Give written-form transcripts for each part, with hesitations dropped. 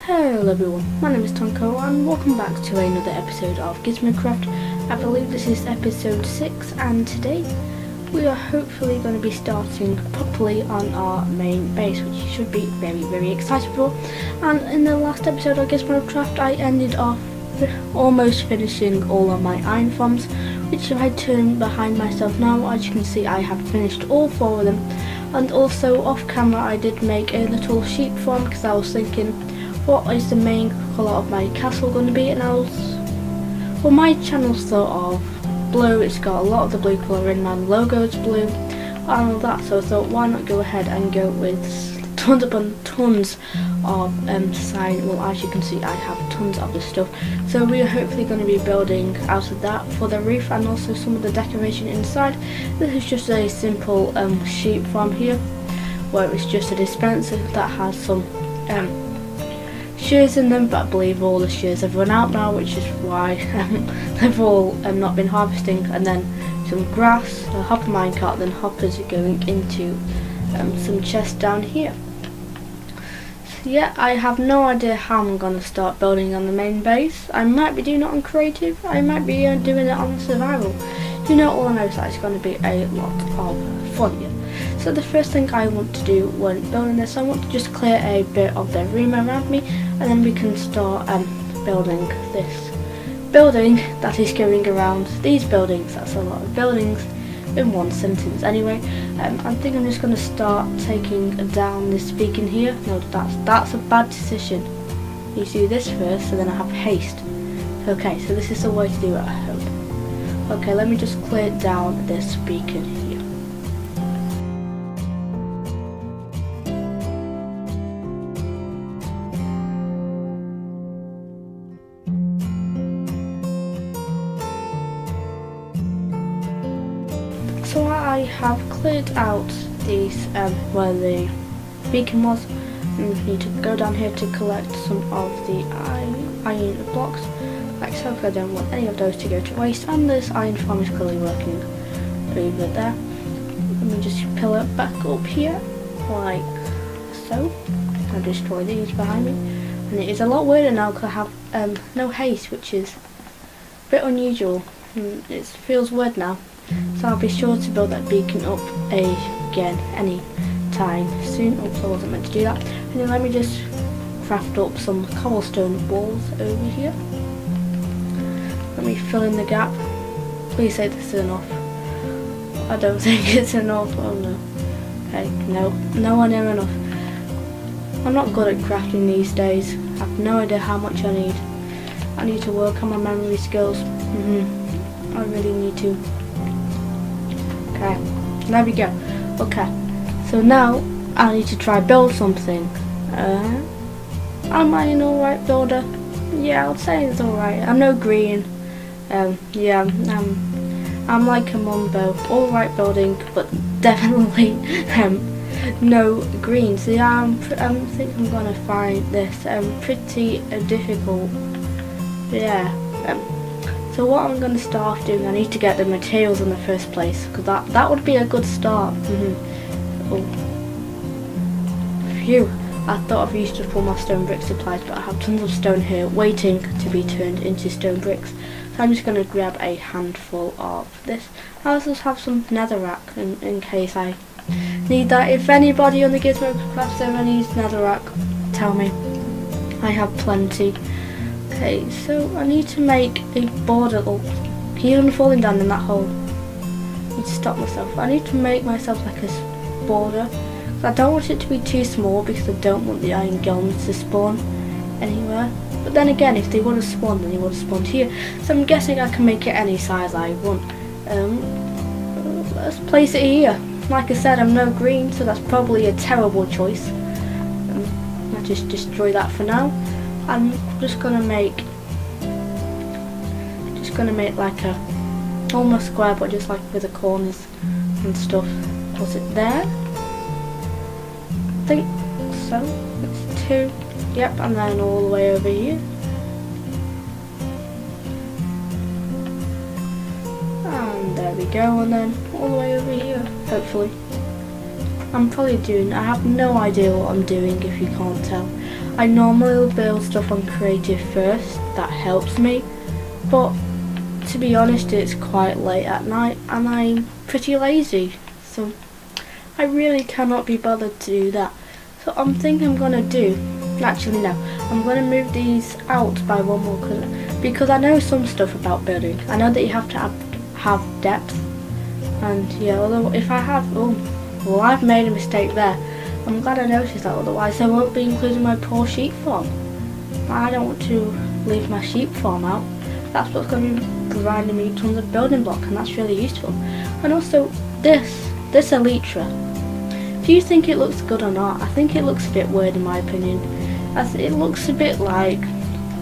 Hello everyone, my name is Tonko and welcome back to another episode of Gizmocraft. I believe this is episode 6 and today we are hopefully going to be starting properly on our main base, which you should be very excited for. And in the last episode of Gizmocraft I ended off almost finishing all of my iron farms, which if I turn behind myself now, as you can see I have finished all 4 of them. And also off camera I did make a little sheep farm because I was thinking, what is the main colour of my castle going to be? And my channel's sort of blue, it's got a lot of the blue colour in, my logo's blue and all that, so I thought why not go ahead and go with tons of sign. Well, as you can see I have tons of the stuff, so we are hopefully going to be building out of that for the roof and also some of the decoration inside. This is just a simple sheep farm here, where it's just a dispenser that has some shears in them, but I believe all the shears have run out now, which is why they've all not been harvesting. And then some grass, a hopper minecart, then hoppers are going into some chests down here. So yeah, I have no idea how I'm going to start building on the main base. I might be doing it on creative, I might be doing it on survival. You know, all I know is that it's going to be a lot of fun here. So the first thing I want to do when building this, I want to just clear a bit of the room around me, and then we can start building this building that is going around these buildings. That's a lot of buildings in one sentence anyway. I think I'm just going to start taking down this beacon here. No, that's a bad decision. You do this first, so then I have haste. Okay, so this is the way to do it, I hope. Okay, let me just clear down this beacon here. So I have cleared out these where the beacon was, and we need to go down here to collect some of the iron blocks, like so, because I don't want any of those to go to waste. And this iron farm is clearly working over there. Let me just peel it back up here, like so. I'll destroy these behind me, and it is a lot weirder now because I have no haste, which is a bit unusual. It feels weird now. So I'll be sure to build that beacon up again any time soon. Oops, I wasn't meant to do that. And then let me just craft up some cobblestone walls over here. Let me fill in the gap. Please say this is enough. I don't think it's enough. Oh no. Okay, no, nowhere near enough. I'm not good at crafting these days. I have no idea how much I need. I need to work on my memory skills. I really need to. Okay, there we go. Okay, so now I need to try build something. Am I an alright builder? Yeah, I'll say it's alright. I'm no green. Yeah, I'm like a mumbo. Alright building, but definitely no green. So yeah, I think I'm gonna find this pretty difficult. Yeah. So what I'm going to start off doing, I need to get the materials in the first place, because that would be a good start. Oh. Phew, I thought I've used up all my stone brick supplies, but I have tons of stone here waiting to be turned into stone bricks. So I'm just going to grab a handful of this. I also have some netherrack in case I need that. If anybody on the Gizmocraft server needs netherrack, tell me. I have plenty. Okay, so I need to make a border. Oh, can you hear me falling down in that hole? I need to stop myself. I need to make myself like a border. I don't want it to be too small because I don't want the iron golems to spawn anywhere. But then again, if they would have spawned, then they would have spawned here. So I'm guessing I can make it any size I want. Let's place it here. Like I said, I'm no green, so that's probably a terrible choice. I'll just destroy that for now. I'm just gonna make like a almost square, but just like with the corners and stuff. Was it there? I think so. It's 2. Yep, and then all the way over here. And there we go, and then all the way over here, hopefully. I have no idea what I'm doing if you can't tell. I normally build stuff on creative first, that helps me, but to be honest it's quite late at night and I'm pretty lazy, so I really cannot be bothered to do that. So I'm thinking I'm gonna do, actually no, I'm gonna move these out by one more because I know some stuff about building. I know that you have to have depth, and yeah, although if I have, oh, well I've made a mistake there. I'm glad I noticed that, otherwise I won't be including my poor sheep farm. I don't want to leave my sheep farm out. That's what's going to be providing me tons of building blocks, and that's really useful. And also this elytra. Do you think it looks good or not? I think it looks a bit weird in my opinion. As it looks a bit like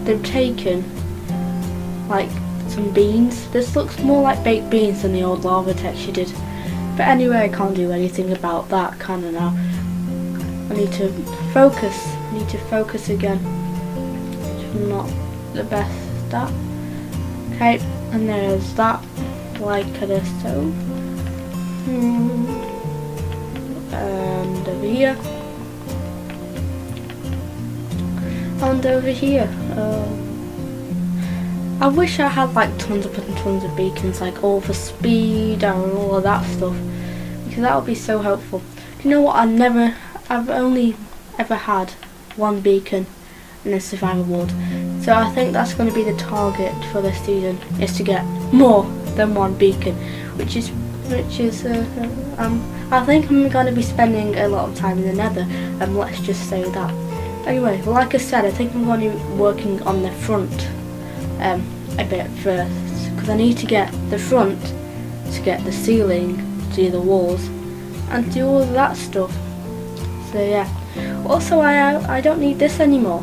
they've taken like some beans. This looks more like baked beans than the old lava texture did. But anyway, I can't do anything about that kind of now. I need to focus again. Which is not the best start. Okay, and there's that, like this, so. And over here. And over here. I wish I had like tons of beacons, like all for speed and all of that stuff, because that would be so helpful. Do you know what? I've only ever had one beacon in a survival world, so I think that's going to be the target for this season, is to get more than one beacon, which is I think I'm going to be spending a lot of time in the Nether, and let's just say that. Anyway, well, like I said, I think I'm going to be working on the front a bit first, because I need to get the front to get the ceiling, to do the walls, and do all of that stuff. So yeah. Also, I don't need this anymore.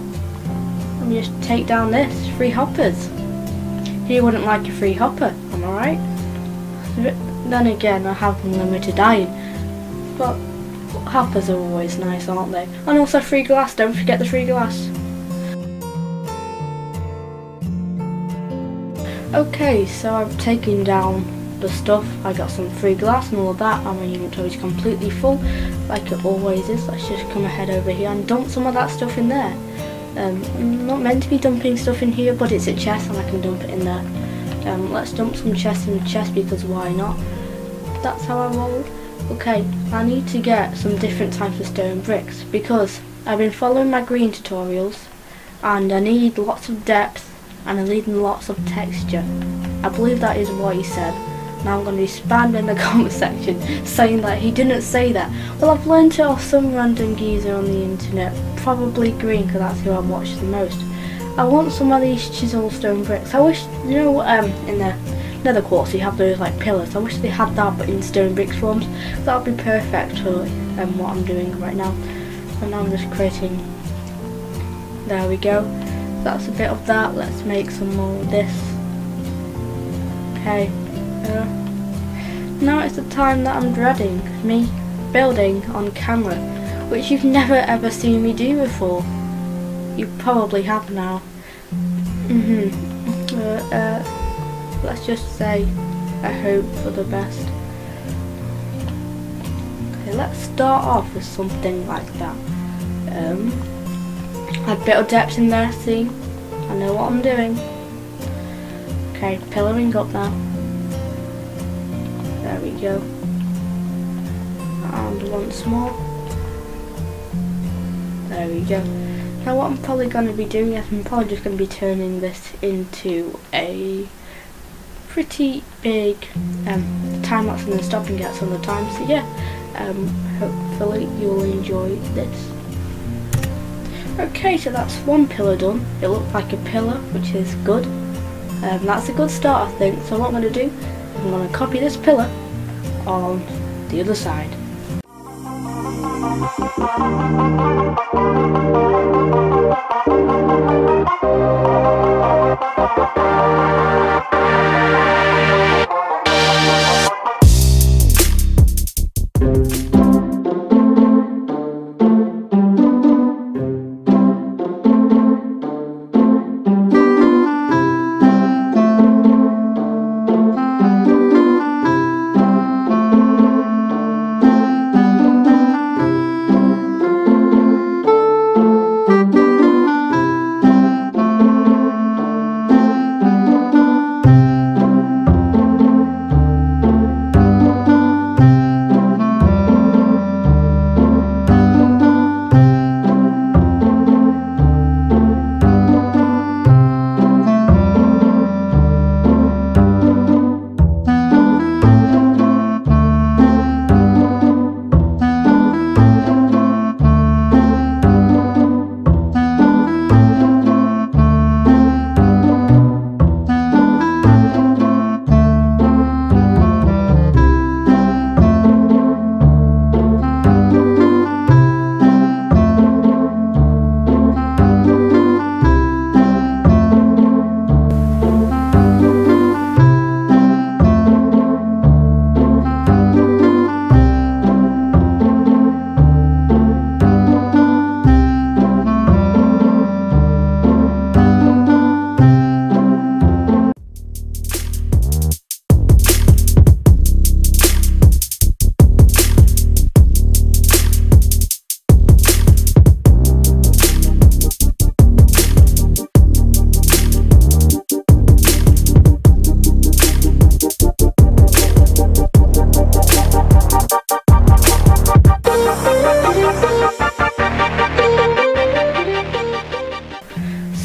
I'm just take down this free hoppers. Who wouldn't like a free hopper? Am I right? Then again, I have unlimited iron, but hoppers are always nice, aren't they? And also free glass. Don't forget the free glass. Okay, so I've taken down the stuff. I got some free glass and all of that, and my inventory is completely full, like it always is. Let's just come ahead over here and dump some of that stuff in there. I'm not meant to be dumping stuff in here, but it's a chest and I can dump it in there. Let's dump some chests in the chest, because why not? That's how I roll. Okay, I need to get some different types of stone bricks, because I've been following my green tutorials, and I need lots of depth and I need lots of texture. I believe that is what he said. Now I'm going to be spammed in the comment section saying that he didn't say that. Well, I've learned it off some random geezer on the internet, probably Green, because that's who I watch the most. I want some of these chisel stone bricks. I wish, you know, in the Nether quartz you have those like pillars. I wish they had that, but in stone bricks forms. That would be perfect for what I'm doing right now. And now I'm just creating. There we go. That's a bit of that. Let's make some more of this. Okay. Now it's the time that I'm dreading, me building on camera, which you've never ever seen me do before. You probably have now. Let's just say I hope for the best. Okay, let's start off with something like that. Add a bit of depth in there, see? I know what I'm doing. Okay, pillaring up now. There we go. And once more. There we go. Now what I'm probably going to be doing is I'm probably just going to be turning this into a pretty big time lapse and then stopping at some of the time. So yeah, hopefully you'll enjoy this. Okay, so that's one pillar done. It looked like a pillar, which is good. That's a good start, I think. So what I'm going to do is I'm going to copy this pillar on the other side.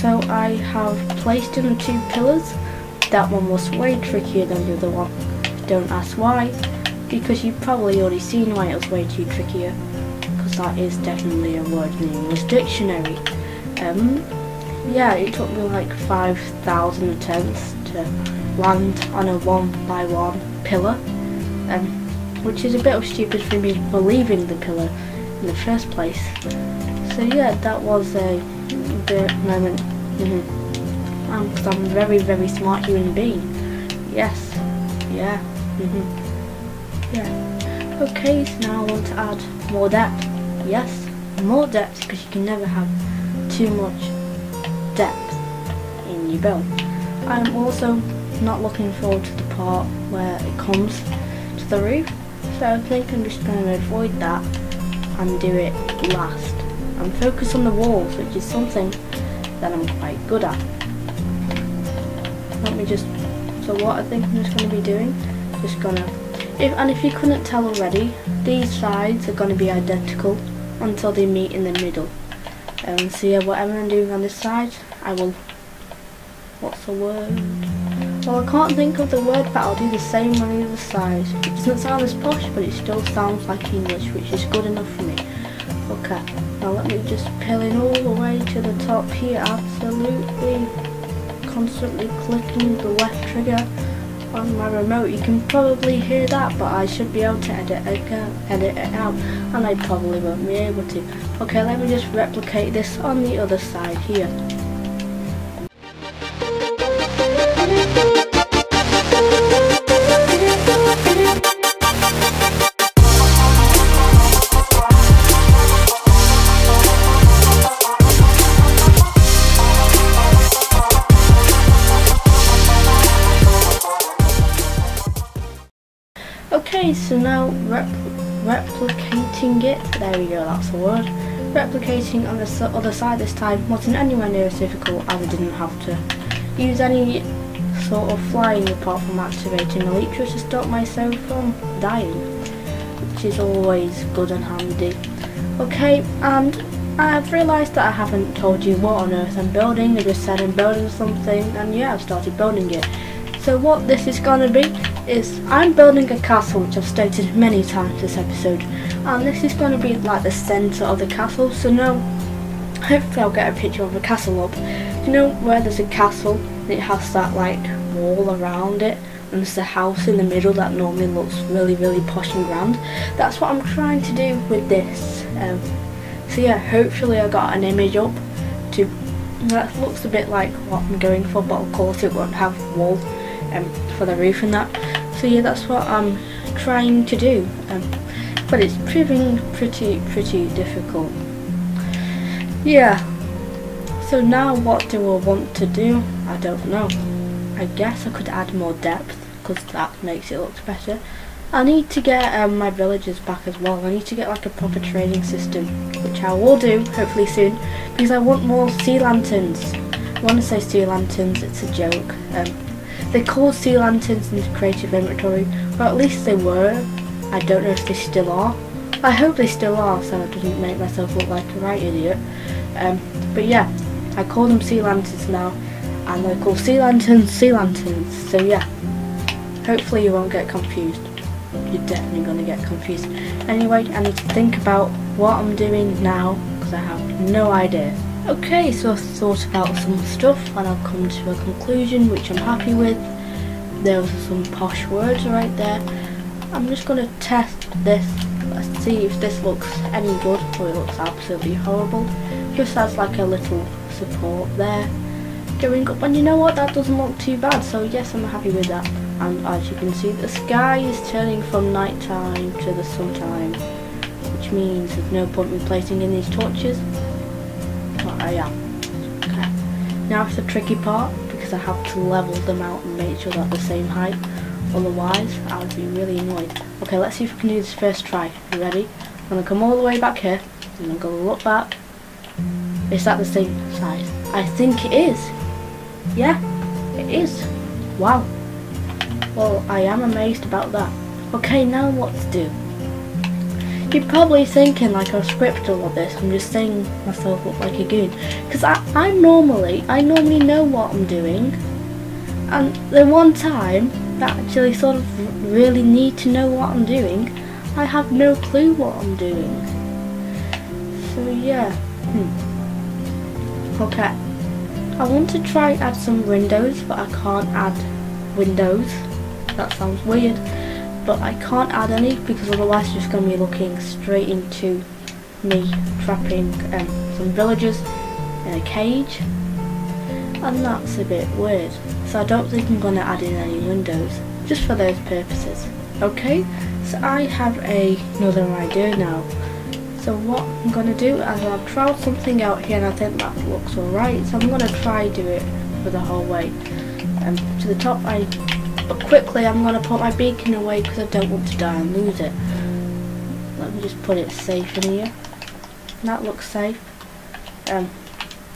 So I have placed in the 2 pillars. That one was way trickier than the other one. Don't ask why, because you've probably already seen why it was way too trickier, because that is definitely a word in the English dictionary. Yeah, it took me like 5,000 attempts to land on a 1x1 pillar, which is a bit stupid for me believing the pillar in the first place. So yeah, that was a moment, because I'm a very, very smart human being. Yes, yeah, yeah. Okay, so now I want to add more depth. Yes, more depth, because you can never have too much depth in your build. I'm also not looking forward to the part where it comes to the roof, so I think I'm just going to avoid that and do it last. I'm focused on the walls, which is something that I'm quite good at. So what I think I'm just going to be doing, if you couldn't tell already, these sides are going to be identical until they meet in the middle. So yeah, whatever I'm doing on this side, I will, what's the word? Well, I can't think of the word, but I'll do the same on the other side. It doesn't sound as posh, but it still sounds like English, which is good enough for me. Okay, now let me just peel in all the way to the top here, absolutely constantly clicking the left trigger on my remote. You can probably hear that, but I should be able to edit it out, and I probably won't be able to. Okay, let me just replicate this on the other side here. Okay, so now replicating it, there we go, that's the word. Replicating on the other side this time wasn't anywhere near as difficult, as I didn't have to use any sort of flying apart from activating Elytra to stop myself from dying, which is always good and handy. Okay, and I've realised that I haven't told you what on earth I'm building. I just said I'm building something, and yeah, I've started building it. So what this is going to be is I'm building a castle, which I've stated many times this episode, and this is going to be like the centre of the castle. So now hopefully I'll get a picture of the castle up. You know where there's a castle and it has that like wall around it and there's a house in the middle that normally looks really, really posh and grand? That's what I'm trying to do with this. So yeah, hopefully I got an image up that looks a bit like what I'm going for, but of course it won't have wall for the roof and that. So yeah, that's what I'm trying to do, but it's proving pretty difficult. Yeah, so now what do I want to do? I don't know. I guess I could add more depth, because that makes it look better. I need to get my villagers back as well. I need to get like a proper training system, which I will do hopefully soon, because I want more sea lanterns. When I say sea lanterns, it's a joke. They're called sea lanterns in the creative inventory, or at least they were. I don't know if they still are. I hope they still are, so I didn't make myself look like a right idiot. But yeah, I call them sea lanterns now, and they're called sea lanterns. So yeah, hopefully you won't get confused. You're definitely going to get confused. Anyway, I need to think about what I'm doing now, because I have no idea. Okay, so I've thought about some stuff and I've come to a conclusion which I'm happy with. There was some posh words right there. I'm just going to test this. Let's see if this looks any good or it looks absolutely horrible. Just as like a little support there going up, and you know what, that doesn't look too bad, so yes, I'm happy with that. And as you can see, the sky is turning from night time to the sun time, which means there's no point in placing in these torches. But I am. Okay. Now it's the tricky part, because I have to level them out and make sure they're the same height, otherwise I would be really annoyed. Okay, let's see if we can do this first try. You ready? I'm going to come all the way back here, and I'm going to look back. Is that the same size? I think it is. Yeah, it is. Wow. Well, I am amazed about that. Okay, now what to do? You're probably thinking like I've scripted all of this, I'm just saying myself look like a goon. Because I normally know what I'm doing. And the one time that I actually sort of really need to know what I'm doing, I have no clue what I'm doing. So yeah. Okay. I want to try add some windows, but I can't add windows. That sounds weird. But I can't add any because otherwise it's just going to be looking straight into me trapping some villagers in a cage, and that's a bit weird. So I don't think I'm going to add in any windows just for those purposes. Okay, so I have another idea now. So what I'm going to do is I've tried something out here and I think that looks alright, so I'm going to try do it for the whole way to the top. But quickly I'm going to put my beacon away because I don't want to die and lose it. Let me just put it safe in here. That looks safe. I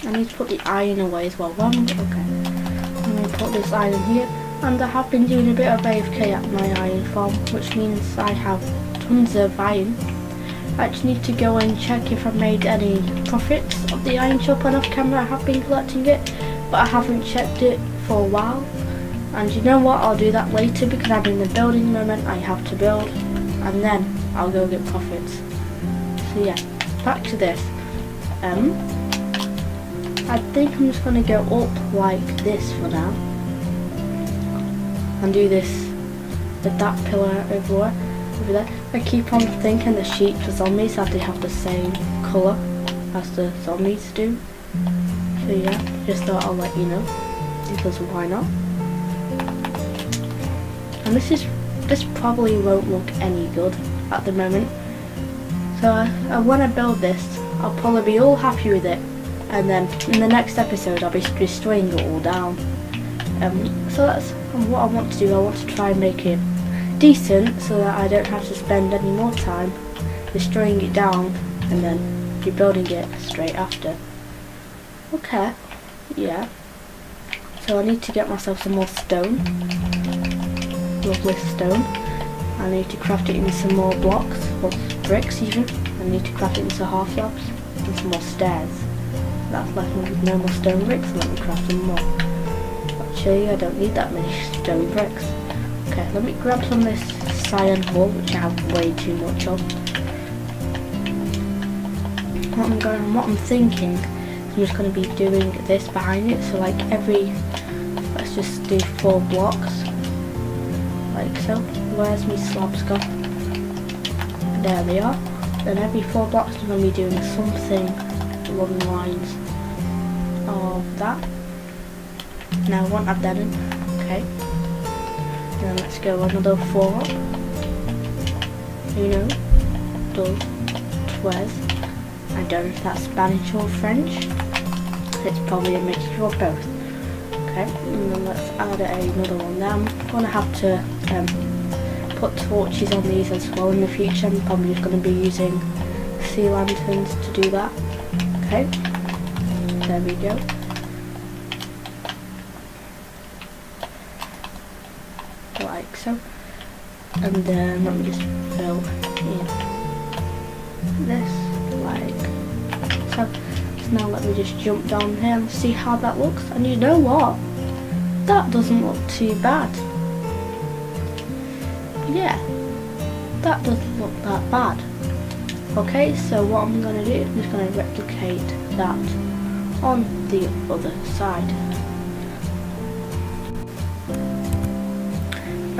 need to put the iron away as well. Okay. I'm going to put this iron here. And I have been doing a bit of AFK at my iron farm, which means I have tons of iron. I just need to go and check if I've made any profits of the iron shop on off camera. I have been collecting it, but I haven't checked it for a while. And you know what, I'll do that later because I'm in the building moment. I have to build and then I'll go get profits. So yeah, back to this. I think I'm just going to go up like this for now and do this with that pillar over there. I keep on thinking the sheep for zombies that they have the same colour as the zombies do. So yeah, just thought I'll let you know because why not? And this probably won't look any good at the moment. So when I build this, I'll probably be all happy with it, and then in the next episode I'll be destroying it all down. So that's what I want to do. I want to try and make it decent so that I don't have to spend any more time destroying it down and then rebuilding it straight after. Okay, yeah. So I need to get myself some more stone. Lovely stone. I need to craft it into some more blocks, or bricks even. I need to craft it into half slabs and some more stairs. That's left me with no more stone bricks, and let me craft some more. Actually, I don't need that many stone bricks. Okay, let me grab some of this cyan wool, which I have way too much of. What I'm thinking is I'm just going to be doing this behind it, so like let's just do 4 blocks. Like so. Where's my slabs gone? There they are. Then every 4 blocks I'm going to be doing something along the lines of that. Now I won't add that in. Okay. Then let's go another 4 up. 1, 2, 3. I don't know if that's Spanish or French. It's probably a mixture of both. Okay, and then let's add another one. Now I'm going to have to put torches on these as well in the future. I'm probably just going to be using sea lanterns to do that. Okay, there we go. Like so. And then let me just fill in this like so. So now let me just jump down here and see how that looks. And you know what? That doesn't look too bad. Yeah, that doesn't look that bad. Okay, so what I'm going to do is I'm just going to replicate that on the other side.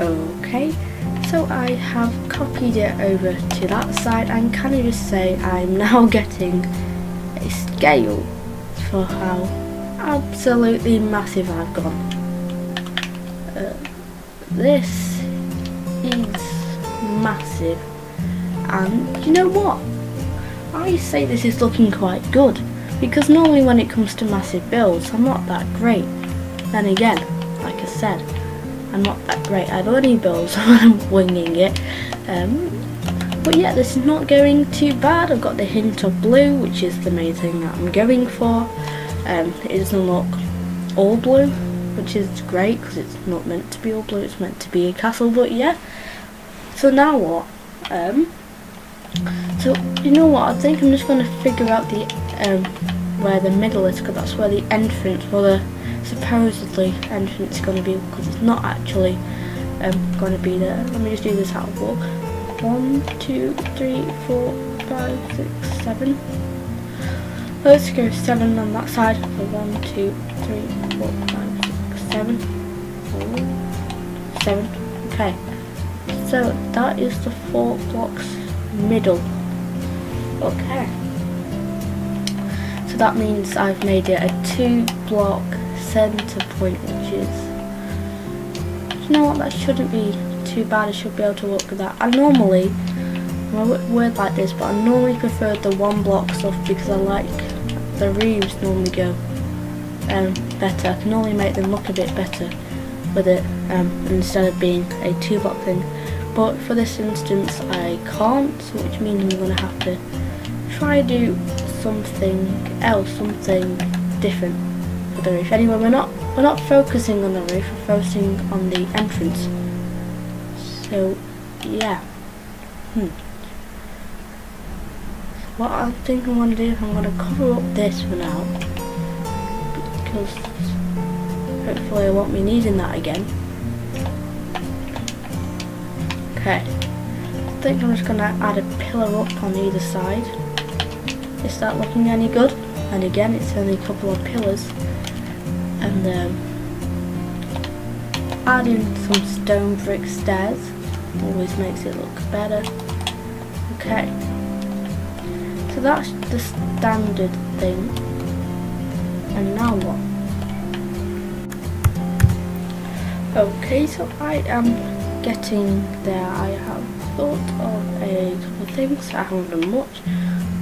Okay, so I have copied it over to that side and can I just say I'm now getting a scale for how absolutely massive I've gone. This is massive, and you know what? I say this is looking quite good because normally when it comes to massive builds I'm not that great. Then again, like I said, I'm not that great at any builds when I'm winging it. But yeah, this is not going too bad. I've got the hint of blue, which is the main thing that I'm going for. It doesn't look all blue, which is great because it's not meant to be all blue, it's meant to be a castle. But yeah, so now what? So you know what? I think I'm just going to figure out the where the middle is, because that's where the entrance, or the supposedly entrance, is going to be, because it's not actually going to be there. Let me just do this out of walk. 1, 2, 3, 4, 5, 6, 7. Let's go 7 on that side. So 1, 2, 3, 4, 5, 6, 7. 7. Okay. So that is the 4 blocks middle. Okay. So that means I've made it a 2 block center point, which is, you know what, that shouldn't be too bad. I should be able to work with that. I normally, I word like this, but I normally prefer the 1 block stuff because I like the roofs normally go better. I can normally make them look a bit better with it instead of being a 2 block thing. But for this instance I can't, which means I'm going to have to try to do something else, something different for the roof. Anyway, we're not focusing on the roof, we're focusing on the entrance. So yeah. What I think I'm going to do is I'm going to cover up this for now, because hopefully I won't be needing that again. Okay, I think I'm just going to add a pillar up on either side. Is that looking any good? And again, it's only a couple of pillars. And adding some stone brick stairs always makes it look better. Okay, so that's the standard thing. And now what? Okay, so I am getting there. I have thought of a couple of things. I haven't done much,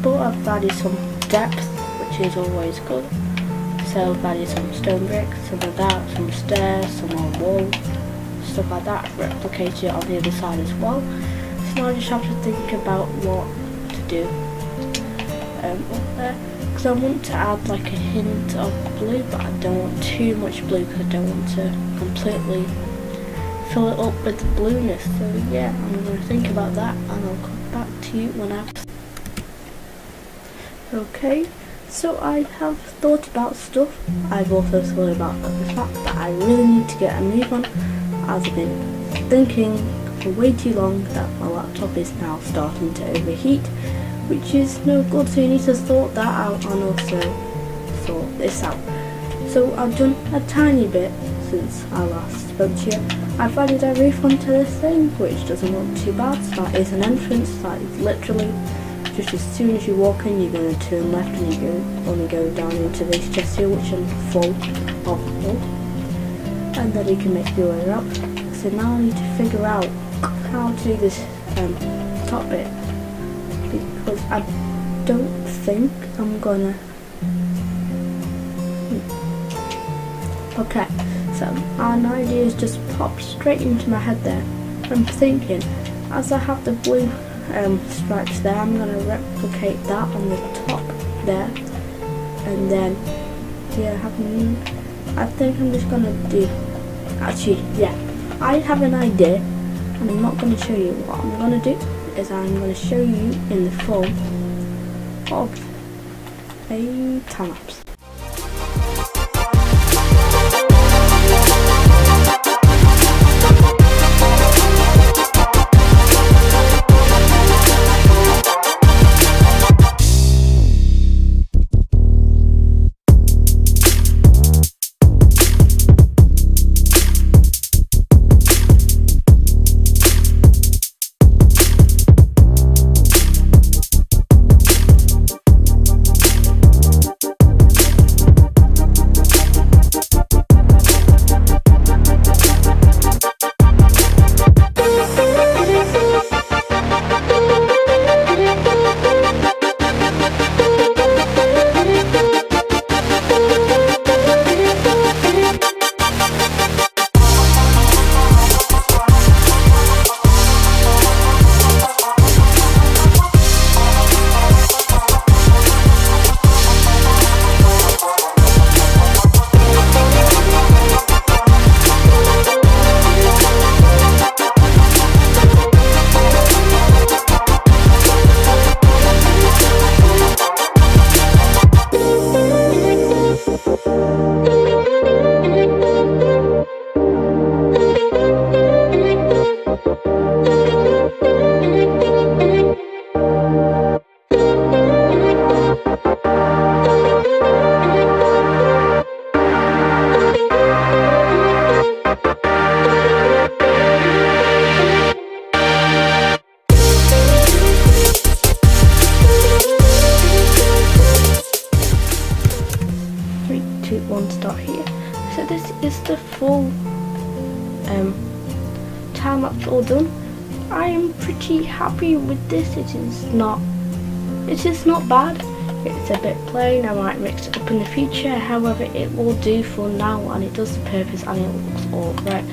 but I've added some depth, which is always good. So I've added some stone bricks, some of that, some stairs, some more wall, stuff like that. Replicate it on the other side as well. So now I just have to think about what to do up there, because I want to add like a hint of blue, but I don't want too much blue because I don't want to completely fill it up with blueness. So yeah, I'm going to think about that and I'll come back to you when I've... Okay, so I have thought about stuff. I've also thought about the fact that I really need to get a move on, as I've been thinking for way too long that my laptop is now starting to overheat, which is no good. So you need to sort that out and also sort this out. So I've done a tiny bit since I last spoke to you. I've added a roof onto this thing, which doesn't look too bad. So that is an entrance. That is literally just as soon as you walk in, you're going to turn left and you're going to go down into this chest here, which I'm full of wood, and then you can make your way up. So now I need to figure out how to do this top bit, because I don't think I'm gonna... Okay, so an idea is just popped straight into my head there. I'm thinking, as I have the blue stripes there, I'm going to replicate that on the top there, and then yeah, I think I'm just going to do, actually yeah, I have an idea, and I'm not going to show you. What I'm going to do is I'm going to show you in the form of a time lapse. So this is the full time lapse all done. I am pretty happy with this. It is not bad. It's a bit plain. I might mix it up in the future, however it will do for now, and it does the purpose and it looks alright.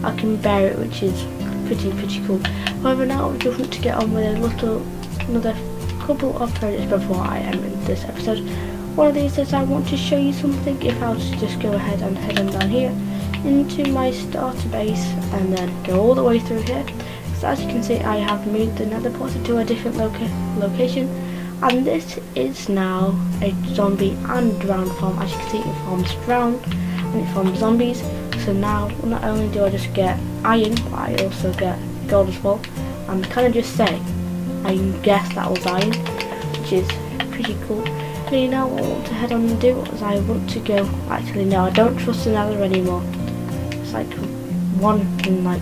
I can bear it, which is pretty cool. However, now I just want to get on with another couple of projects before I end this episode. One of these is I want to show you something. If I was to just go ahead and head on down here into my starter base and then go all the way through here. So as you can see, I have moved the nether portal to a different location, and this is now a zombie and drown farm. As you can see, it farms drown and it farms zombies. So now not only do I just get iron, but I also get gold as well. And can I just say, I guess that was iron, which is pretty cool. So now what I want to head on and do is I want to go, actually no, I don't trust the nether anymore. It's like 1 in like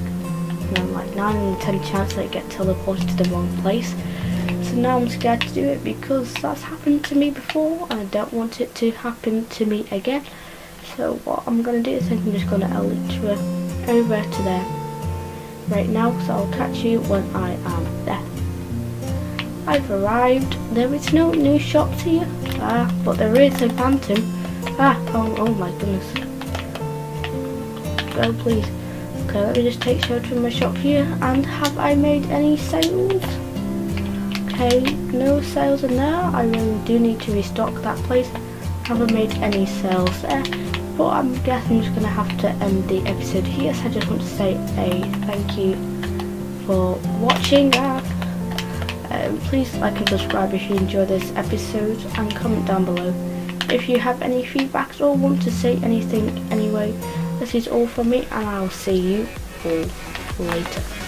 9 in 10 chance that I get teleported to the wrong place. So now I'm scared to do it because that's happened to me before and I don't want it to happen to me again. So what I'm going to do is I'm just going to elytra over to there right now, so I'll catch you when I am there. I've arrived. There is no new shops here, but there is a phantom. Oh my goodness. Go please. Okay, let me just take shelter in my shop here. And have I made any sales? Okay, no sales in there. I really do need to restock that place. Haven't made any sales there. But I guess I'm just going to have to end the episode here. So I just want to say a thank you for watching. Please like and subscribe if you enjoy this episode, and comment down below if you have any feedbacks or want to say anything anyway. This is all from me, and I'll see you all later.